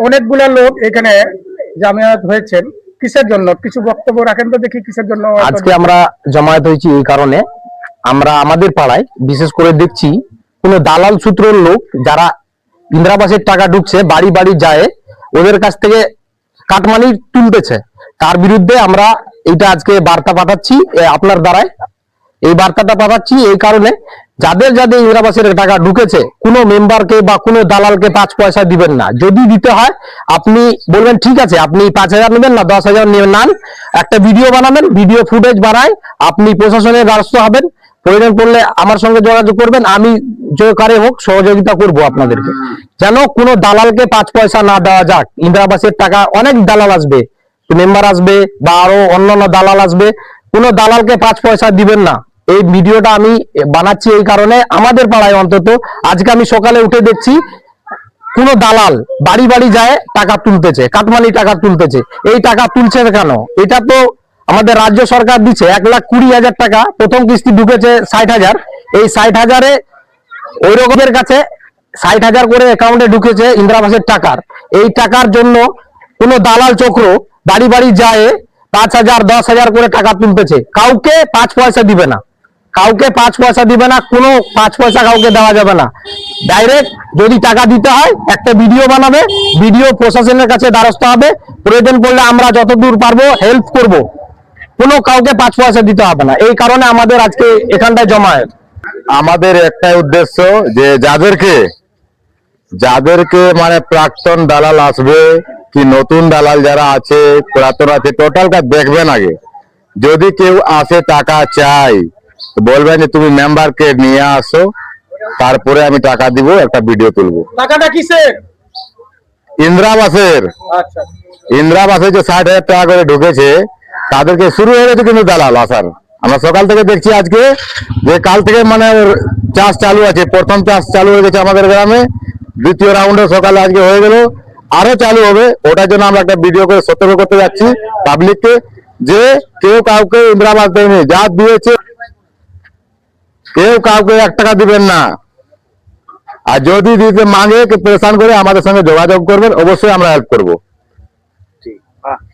অনেকগুলা লোক এখানে জামায়াত হয়েছেন, কিসের জন্য? কিছু বক্তব্য রাখেন তো দেখি, কিসের জন্য আজকে আমরা জমায়েত হয়েছি? এই কারণে আমরা আমাদের পাড়ায় বিশেষ করে দেখছি কোন দালাল সূত্রের লোক যারা ইন্দিরাবাসের টাকা ঢুকছে বাড়ি বাড়ি যায় ওদের কাছ থেকে কাটমানি তুলতেছে, তার বিরুদ্ধে আমরা এটা আজকে বার্তা পাঠাচ্ছি আপনার দ্বারাই। এই বার্তাটা পাঠাচ্ছি এই কারণে, যাদের যাদের ইন্দিরাবাসের টাকা ঢুকেছে কোনো মেম্বারকে বা কোনো দালালকে 5 পয়সা দিবেন না। যদি দিতে হয় আপনি বলবেন ঠিক আছে আপনি 5,000 নেবেন না 10,000 নেন, একটা ভিডিও বানাবেন, ভিডিও ফুটেজ বানায় আপনি প্রশাসনের দ্বারস্থ হবেন। প্রয়োজন পড়লে আমার সঙ্গে যোগাযোগ করবেন, আমি যে কারে হোক সহযোগিতা করব আপনাদেরকে, যেন কোনো দালালকে 5 পয়সা না দেওয়া যাক। ইন্দিরাবাসের টাকা অনেক দালাল আসবে, মেম্বার আসবে বা আরো অন্যান্য দালাল আসবে, কোনো দালালকে 5 পয়সা দিবেন না। এই ভিডিওটা আমি বানাচ্ছি এই কারণে, আমাদের পাড়ায় অন্তত আজকে আমি সকালে উঠে দেখছি কোন দালাল বাড়ি বাড়ি যায় টাকা তুলতেছে, কাটমানি টাকা তুলতেছে। এই টাকা তুলছে কেন? এটা তো আমাদের রাজ্য সরকার দিচ্ছে 1,20,000 টাকা, প্রথম কিস্তি ঢুকেছে 60,000। এই 60,000-এ ওই রকমের কাছে 60,000 করে অ্যাকাউন্টে ঢুকেছে ইন্দিরাবাসের টাকার। এই টাকার জন্য কোন দালাল চক্র বাড়ি বাড়ি যায় 5,000 10,000 করে টাকা তুলতেছে, কাউকে 5 পয়সা দিবে না, কাউকে 5 পয়সা দিবে না, কোনো 5 পয়সা কাউকে দেওয়া যাবে না। ডাইরেক্ট যদি টাকা দিতে হয় একটা ভিডিও বানাবে, ভিডিও প্রশাসনের কাছে দ্বারস্থ হবে, প্রয়োজন পড়লে আমরা যতদূর পারবো হেল্প করব, কোনো কাউকে 5 পয়সা দিতে হবে না। এই কারণে আমাদের আজকে এখানটায় জমায়েত। আমাদের একটাই উদ্দেশ্য যে যাদেরকে মানে প্রাক্তন দালাল আসবে কি নতুন দালাল যারা আছে পুরাতন আছে টোটালটা দেখবেন আগে। যদি কেউ আসে টাকা চাই বলবেন যে তুমি মেম্বারকে নিয়ে আসো, তারপরে আমি টাকা দিব, একটা ভিডিও তুলবো। টাকাটা কিসের? ইন্দিরাবাসের। আচ্ছা, ইন্দিরাবাসে যে 60,000 টাকা করে ঢুকেছে তাদেরকে শুরু হয়ে গেছে কিন্তু দালাল আসার। আমরা সকাল থেকে দেখছি আজকে যে কাল থেকে মানে চাষ চালু আছে, প্রথম চাষ চালু হয়ে গেছে আমাদের গ্রামে, দ্বিতীয় রাউন্ডে সকালে আজকে হয়ে গেল, আরো চালু হবে। ওটার জন্য আমরা একটা ভিডিও করে সতর্ক করতে যাচ্ছি পাবলিককে যে কেউ কাউকে ইন্দিরাবাস দেয়নি, যা দিয়েছে কেউ কাউকে 1 টাকা দিবেন না। আর যদি দিতে মাঙে পরেশান করে আমাদের সঙ্গে যোগাযোগ করবেন, অবশ্যই আমরা হেল্প করবো।